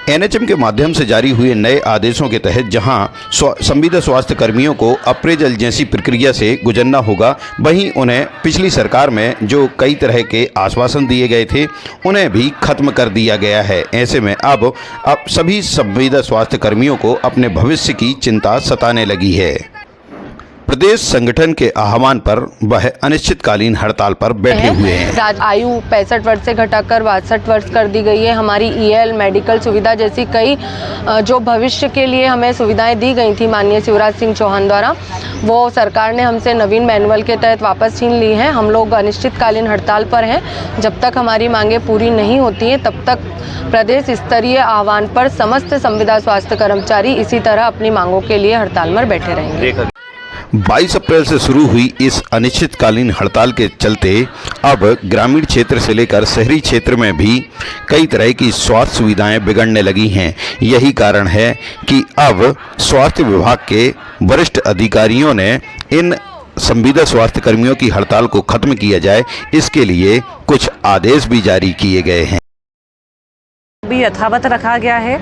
NHM के माध्यम से जारी हुए नए आदेशों के तहत जहां संविदा स्वास्थ्य कर्मियों को अप्रेजल जैसी प्रक्रिया से गुजरना होगा, वहीं उन्हें पिछली सरकार में जो कई तरह के आश्वासन दिए गए थे उन्हें भी खत्म कर दिया गया है। ऐसे में अब सभी संविदा स्वास्थ्य कर्मियों को अपने भविष्य की चिंता सताने लगी है। प्रदेश संगठन के आह्वान पर वह अनिश्चितकालीन हड़ताल पर बैठे हुए हैं। आयु 65 वर्ष से घटाकर 62 वर्ष कर दी गई है। हमारी ईएल मेडिकल सुविधा जैसी कई जो भविष्य के लिए हमें सुविधाएं दी गई थी माननीय शिवराज सिंह चौहान द्वारा, वो सरकार ने हमसे नवीन मैनुअल के तहत वापस छीन ली है। हम लोग अनिश्चितकालीन हड़ताल पर हैं। जब तक हमारी मांगें पूरी नहीं होती हैं तब तक प्रदेश स्तरीय आह्वान पर समस्त संविदा स्वास्थ्य कर्मचारी इसी तरह अपनी मांगों के लिए हड़ताल में बैठे रहेंगे। 22 अप्रैल से शुरू हुई इस अनिश्चितकालीन हड़ताल के चलते अब ग्रामीण क्षेत्र से लेकर शहरी क्षेत्र में भी कई तरह की स्वास्थ्य सुविधाएं बिगड़ने लगी हैं। यही कारण है कि अब स्वास्थ्य विभाग के वरिष्ठ अधिकारियों ने इन संविदा स्वास्थ्य कर्मियों की हड़ताल को खत्म किया जाए, इसके लिए कुछ आदेश भी जारी किए गए हैं। भी यथावत रखा गया है,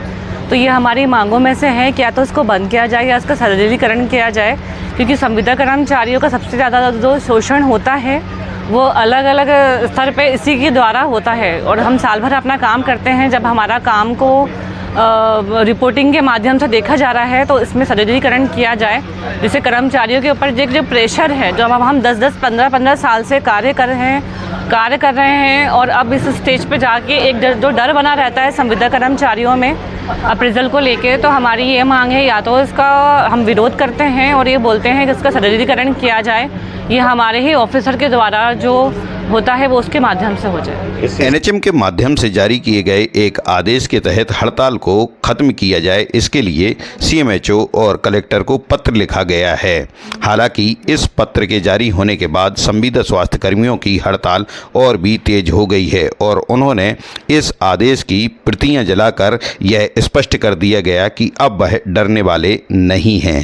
तो ये हमारी मांगों में से है कि या तो इसको बंद किया जाए या इसका सरलीकरण किया जाए, क्योंकि संविदा कर्मचारियों का सबसे ज़्यादा जो शोषण होता है वो अलग अलग स्तर पे इसी के द्वारा होता है। और हम साल भर अपना काम करते हैं, जब हमारा काम को रिपोर्टिंग के माध्यम से देखा जा रहा है तो इसमें सरलीकरण किया जाए, जिससे कर्मचारियों के ऊपर जो प्रेशर है, जो हम 10-10, 15-15 साल से कार्य कर रहे हैं और अब इस स्टेज पे जाके एक जो डर बना रहता है संविदा कर्मचारियों में अप्रेजल को लेके, तो हमारी ये मांग है या तो इसका हम विरोध करते हैं और ये बोलते हैं कि इसका सरलीकरण किया जाए, ये हमारे ही ऑफिसर के द्वारा जो होता है वो उसके माध्यम से हो जाए। एनएचएम के माध्यम से जारी किए गए एक आदेश के तहत हड़ताल को खत्म किया जाए, इसके लिए सीएमएचओ और कलेक्टर को पत्र लिखा गया है। हालांकि इस पत्र के जारी होने के बाद संविदा स्वास्थ्य कर्मियों की हड़ताल और भी तेज हो गई है और उन्होंने इस आदेश की प्रतियां जलाकर यह स्पष्ट कर दिया गया कि अब वह डरने वाले नहीं हैं।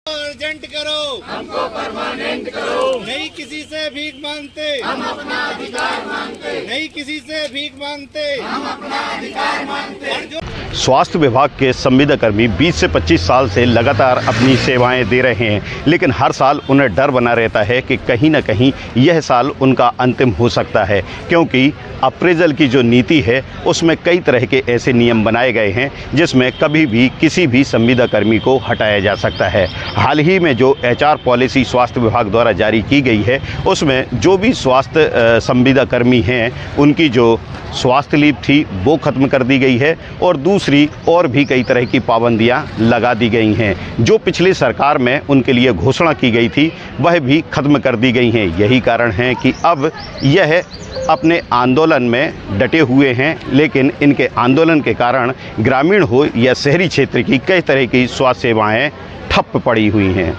अर्जेंट करो, हमको परमानेंट करो, नहीं किसी से भीख मांगते, हम अपना अधिकार मांगते, नहीं किसी से भीख मांगते, हम अपना अधिकार मांगते। स्वास्थ्य विभाग के संविदा कर्मी 20 से 25 साल से लगातार अपनी सेवाएं दे रहे हैं, लेकिन हर साल उन्हें डर बना रहता है कि कहीं ना कहीं यह साल उनका अंतिम हो सकता है, क्योंकि अप्रेजल की जो नीति है उसमें कई तरह के ऐसे नियम बनाए गए हैं जिसमें कभी भी किसी भी संविदा कर्मी को हटाया जा सकता है। हाल ही में जो एचआर पॉलिसी स्वास्थ्य विभाग द्वारा जारी की गई है उसमें जो भी स्वास्थ्य संविदा कर्मी हैं उनकी जो स्वास्थ्य लीव थी वो ख़त्म कर दी गई है और दूसरी और भी कई तरह की पाबंदियां लगा दी गई हैं। जो पिछली सरकार में उनके लिए घोषणा की गई थी वह भी ख़त्म कर दी गई हैं। यही कारण है कि अब यह अपने आंदोलन में डटे हुए हैं, लेकिन इनके आंदोलन के कारण ग्रामीण हो या शहरी क्षेत्र की कई तरह की स्वास्थ्य सेवाएं ठप पड़ी हुई हैं।